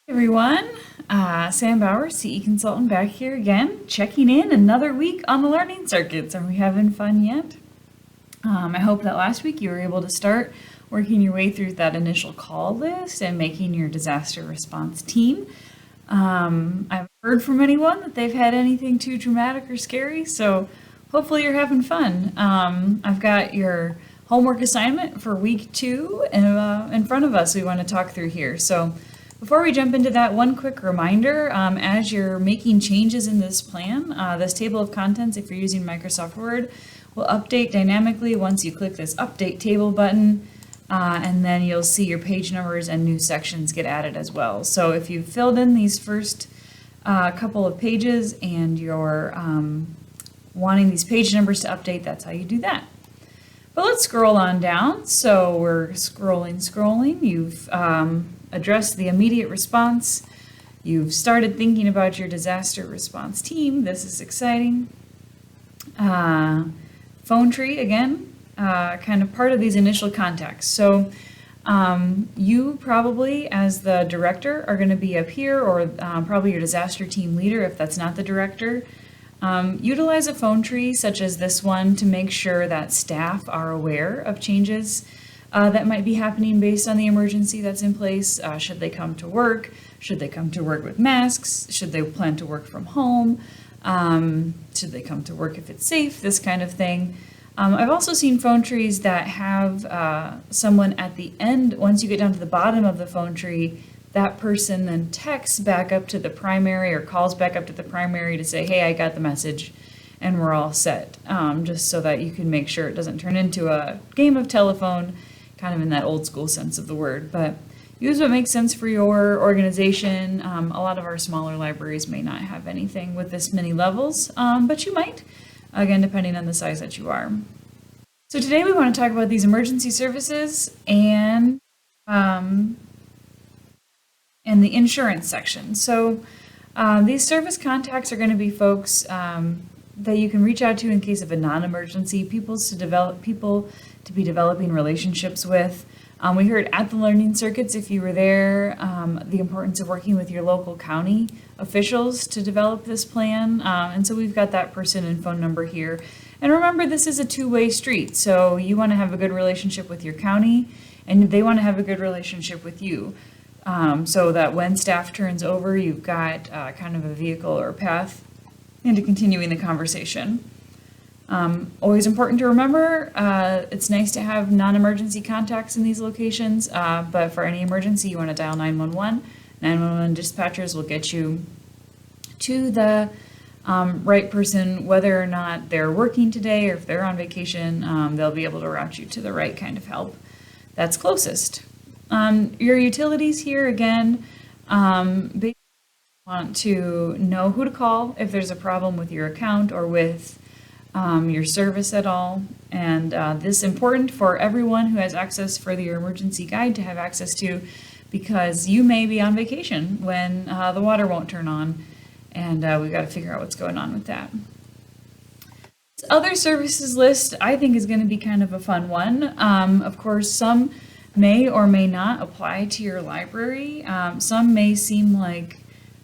Everyone, Sam Bauer, CE consultant, back here again, checking in another week on the learning circuits. Are we having fun yet? I hope that last week you were able to start working your way through that initial call list and making your disaster response team. I've heard from anyone that they've had anything too dramatic or scary, so hopefully you're having fun. I've got your homework assignment for week 2 in front of us we want to talk through here. So before we jump into that, one quick reminder, as you're making changes in this plan, this table of contents, if you're using Microsoft Word, will update dynamically once you click this Update Table button, and then you'll see your page numbers and new sections get added as well. So if you've filled in these first couple of pages and you're wanting these page numbers to update, that's how you do that. But let's scroll on down. So we're scrolling. You've addressed the immediate response. You've started thinking about your disaster response team. This is exciting. Phone tree, again, kind of part of these initial contacts. So you probably, as the director, are going to be up here, or probably your disaster team leader if that's not the director. Utilize a phone tree such as this one to make sure that staff are aware of changes that might be happening based on the emergency that's in place. Should they come to work? Should they come to work with masks? Should they plan to work from home? Should they come to work if it's safe? This kind of thing. I've also seen phone trees that have someone at the end, once you get down to the bottom of the phone tree, that person then texts back up to the primary or calls back up to the primary to say, hey, I got the message and we're all set. Just so that you can make sure it doesn't turn into a game of telephone, kind of in that old school sense of the word. But use what makes sense for your organization. A lot of our smaller libraries may not have anything with this many levels, but you might, again, depending on the size that you are. So today we want to talk about these emergency services and the insurance section. So these service contacts are going to be folks that you can reach out to in case of a non-emergency, people to be developing relationships with. We heard at the learning circuits, if you were there, the importance of working with your local county officials to develop this plan. And so we've got that person and phone number here. And remember, this is a two-way street. So you want to have a good relationship with your county, and they want to have a good relationship with you. So that when staff turns over, you've got kind of a vehicle or a path into continuing the conversation. Always important to remember, it's nice to have non-emergency contacts in these locations, but for any emergency, you want to dial 911. 911 dispatchers will get you to the right person, whether or not they're working today or if they're on vacation. They'll be able to route you to the right kind of help that's closest. Your utilities here, again, basically want to know who to call if there's a problem with your account or with your service at all. And this is important for everyone who has access for your emergency guide to have access to, because you may be on vacation when the water won't turn on, and we've got to figure out what's going on with that. This other services list I think is going to be kind of a fun one. Of course, some may or may not apply to your library. Some may seem like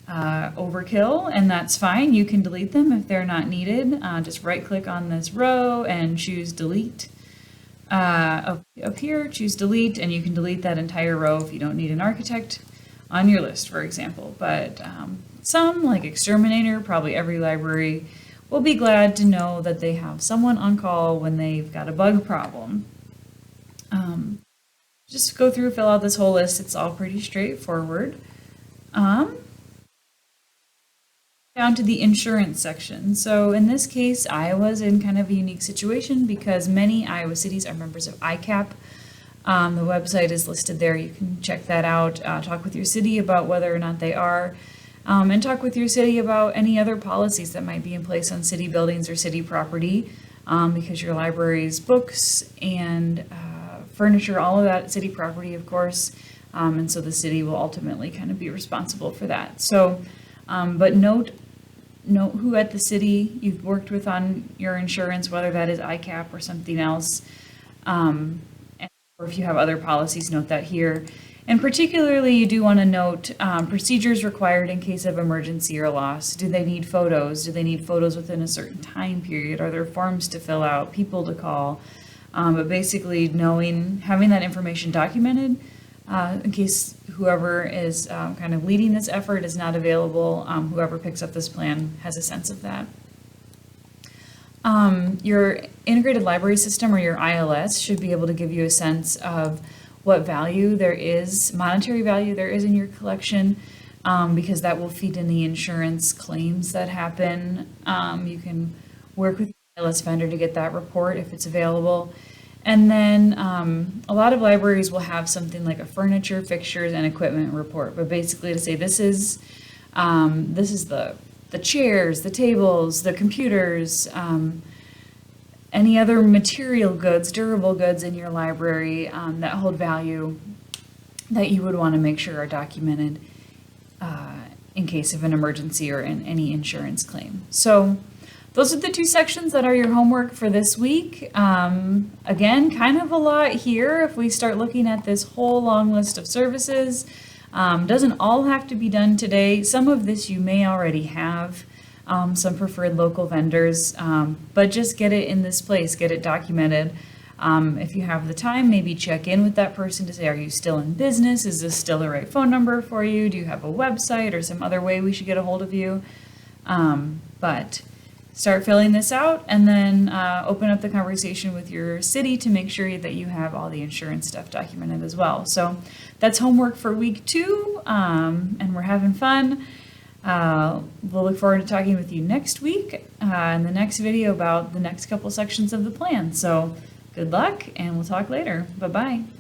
overkill, and that's fine. You can delete them if they're not needed. Just right click on this row and choose delete. Up here, choose delete, and you can delete that entire row if you don't need an architect on your list, for example. But some, like Exterminator, probably every library will be glad to know that they have someone on call when they've got a bug problem. Just go through, fill out this whole list. It's all pretty straightforward. Down to the insurance section. So in this case, Iowa's in kind of a unique situation because many Iowa cities are members of ICAP. The website is listed there. You can check that out. Talk with your city about whether or not they are, and talk with your city about any other policies that might be in place on city buildings or city property, because your library's books and furniture, all of that city property, of course, and so the city will ultimately kind of be responsible for that. So, but note who at the city you've worked with on your insurance, whether that is ICAP or something else, or if you have other policies, note that here. And particularly, you do want to note procedures required in case of emergency or loss. Do they need photos? Do they need photos within a certain time period? Are there forms to fill out, people to call? But basically having that information documented in case whoever is kind of leading this effort is not available, whoever picks up this plan has a sense of that. Your integrated library system, or your ILS, should be able to give you a sense of what value there is, monetary value there is in your collection, because that will feed in the insurance claims that happen. You can work with the ILS vendor to get that report if it's available. And then a lot of libraries will have something like a furniture, fixtures, and equipment report, but basically to say this is the chairs, the tables, the computers, any other material goods, durable goods in your library that hold value that you would want to make sure are documented in case of an emergency or in any insurance claim. So those are the two sections that are your homework for this week. Again, kind of a lot here if we start looking at this whole long list of services. Doesn't all have to be done today. Some of this you may already have. Some preferred local vendors, but just get it in this place, get it documented. If you have the time, maybe check in with that person to say, are you still in business? Is this still the right phone number for you? Do you have a website or some other way we should get a hold of you? But start filling this out, and then open up the conversation with your city to make sure that you have all the insurance stuff documented as well. So that's homework for week 2, and we're having fun. We'll look forward to talking with you next week in the next video about the next couple sections of the plan. So good luck, and we'll talk later. Bye-bye.